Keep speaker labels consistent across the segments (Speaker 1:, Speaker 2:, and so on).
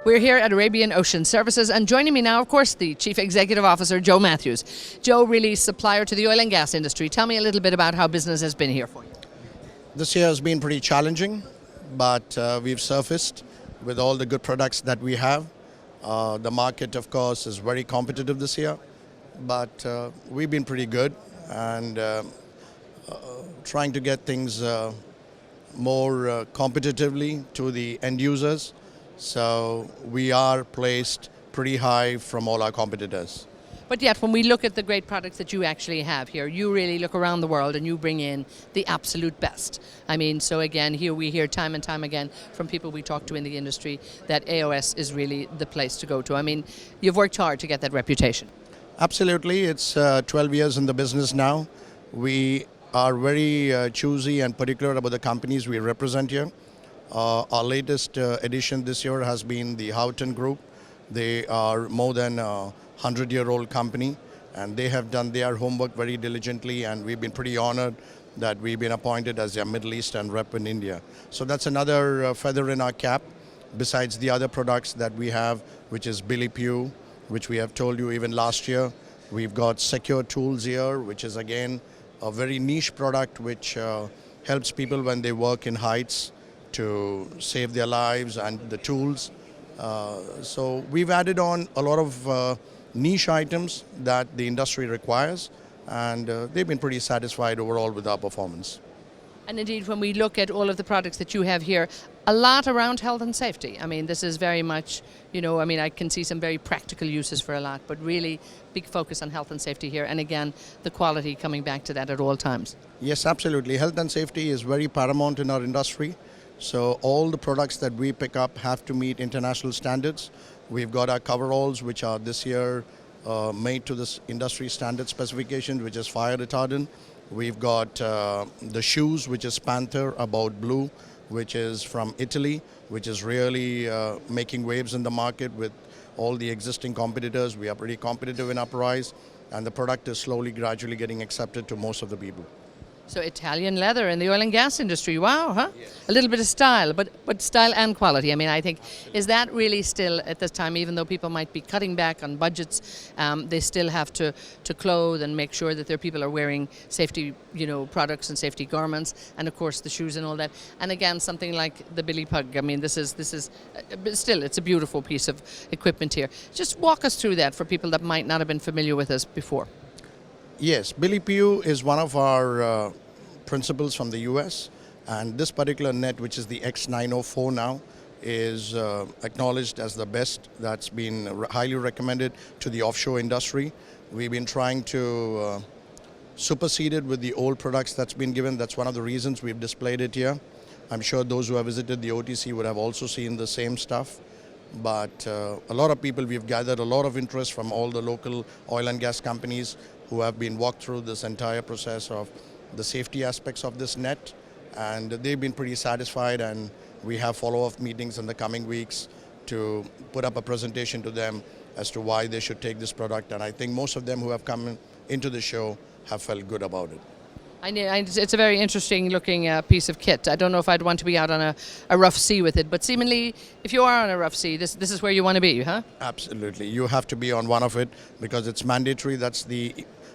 Speaker 1: We're here at Arabian Ocean Services, and joining me now, of course, the Chief Executive Officer, Joe Mathews. Joe, really supplier to the oil and gas industry. Tell me a little bit about how business has been here for you.
Speaker 2: This year has been pretty challenging, but we've surfaced with all the good products that we have. The market, of course, is very competitive this year, but we've been pretty good and trying to get things more competitively to the end users. So we are placed pretty high from all our competitors.
Speaker 1: But yet, when we look at the great products that you actually have here, you really look around the world and you bring in the absolute best. I mean, so again, here we hear time and time again from people we talk to in the industry that AOS is really the place to go to. I mean, you've worked hard to get that reputation.
Speaker 2: Absolutely. It's 12 years in the business now. We are very choosy and particular about the companies we represent here. Our latest addition this year has been the Houghton Group. They are more than a 100-year-old company, and they have done their homework very diligently, and we've been pretty honored that we've been appointed as their Middle Eastern rep in India. So that's another feather in our cap, besides the other products that we have, which is Billy Pugh, which we have told you even last year. We've got Secure Tools here, which is again a very niche product which helps people when they work in heights to save their lives, and the tools. So we've added on a lot of niche items that the industry requires, and they've been pretty satisfied overall with our performance.
Speaker 1: And indeed, when we look at all of the products that you have here, a lot around health and safety. I mean, this is very much, I can see some very practical uses for a lot, but really big focus on health and safety here. And again, the quality coming back to that at all times.
Speaker 2: Yes, absolutely. Health and safety is very paramount in our industry. So all the products that we pick up have to meet international standards. We've got our coveralls, which are this year made to this industry standard specification, which is fire retardant. We've got the shoes, which is Panther About Blue, which is from Italy, which is really making waves in the market with all the existing competitors. We are pretty competitive in our price, and the product is slowly, gradually getting accepted to most of the people.
Speaker 1: So Italian leather in the oil and gas industry, wow, huh?
Speaker 2: Yes.
Speaker 1: A little bit of style, but style and quality. I mean, I think, is that really still at this time, even though people might be cutting back on budgets, they still have to clothe and make sure that their people are wearing safety, products and safety garments, and of course the shoes and all that. And again, something like the Billy Pug. I mean, this is still, it's a beautiful piece of equipment here. Just walk us through that for people that might not have been familiar with us before.
Speaker 2: Yes, Billy Pugh is one of our principals from the US, and this particular net, which is the X904 now, is acknowledged as the best. That's been highly recommended to the offshore industry. We've been trying to supersede it with the old products that's been given. That's one of the reasons we've displayed it here. I'm sure those who have visited the OTC would have also seen the same stuff. But a lot of people, we've gathered a lot of interest from all the local oil and gas companies who have been walked through this entire process of the safety aspects of this net, and they've been pretty satisfied, and we have follow-up meetings in the coming weeks to put up a presentation to them as to why they should take this product, and I think most of them who have come into the show have felt good about it.
Speaker 1: It's a very interesting looking piece of kit. I don't know if I'd want to be out on a rough sea with it, but seemingly if you are on a rough sea, this is where you want to be, huh?
Speaker 2: Absolutely. You have to be on one of it because it's mandatory. That's the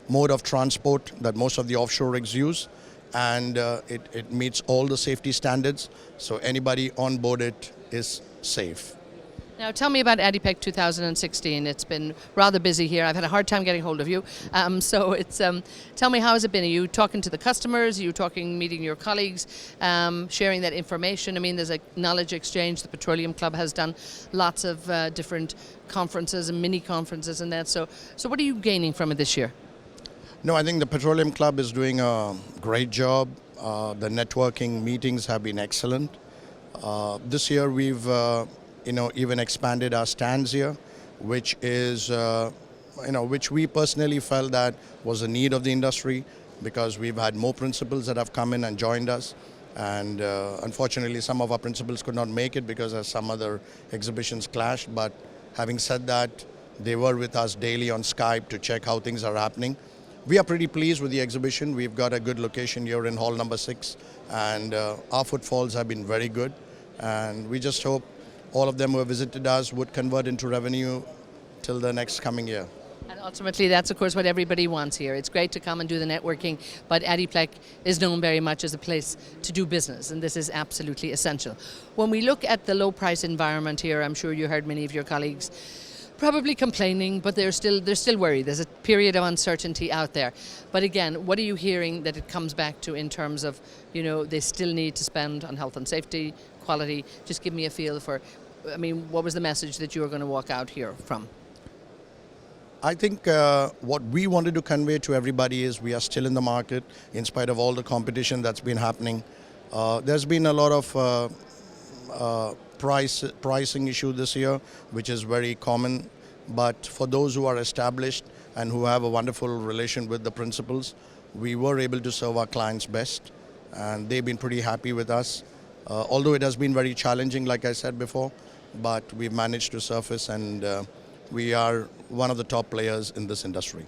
Speaker 2: mode of transport that most of the offshore rigs use, and it meets all the safety standards, so anybody on board it is safe.
Speaker 1: Now tell me about ADIPEC 2016. It's been rather busy here. I've had a hard time getting hold of you. Tell me, how has it been? Are you talking to the customers? Are you meeting your colleagues, sharing that information? I mean, there's a knowledge exchange. The Petroleum Club has done lots of different conferences and mini conferences and that. So what are you gaining from it this year?
Speaker 2: No, I think the Petroleum Club is doing a great job. The networking meetings have been excellent. This year we've even expanded our stands here, which is, which we personally felt that was a need of the industry, because we've had more principals that have come in and joined us, and unfortunately some of our principals could not make it because some other exhibitions clashed. But having said that, they were with us daily on Skype to check how things are happening. We are pretty pleased with the exhibition. We've got a good location here in hall number 6, and our footfalls have been very good, and we just hope all of them who have visited us would convert into revenue till the next coming year.
Speaker 1: And ultimately, that's of course what everybody wants here. It's great to come and do the networking, but Adiplec is known very much as a place to do business, and this is absolutely essential. When we look at the low price environment here, I'm sure you heard many of your colleagues probably complaining, but they're still worried. There's a period of uncertainty out there. But again, what are you hearing that it comes back to in terms of, they still need to spend on health and safety, quality? Just give me a feel for, what was the message that you were going to walk out here from?
Speaker 2: I think what we wanted to convey to everybody is we are still in the market in spite of all the competition that's been happening. There's been a lot of pricing issue this year, which is very common. But for those who are established and who have a wonderful relation with the principals, we were able to serve our clients best, and they've been pretty happy with us. Although it has been very challenging, like I said before, but we've managed to surface, and we are one of the top players in this industry.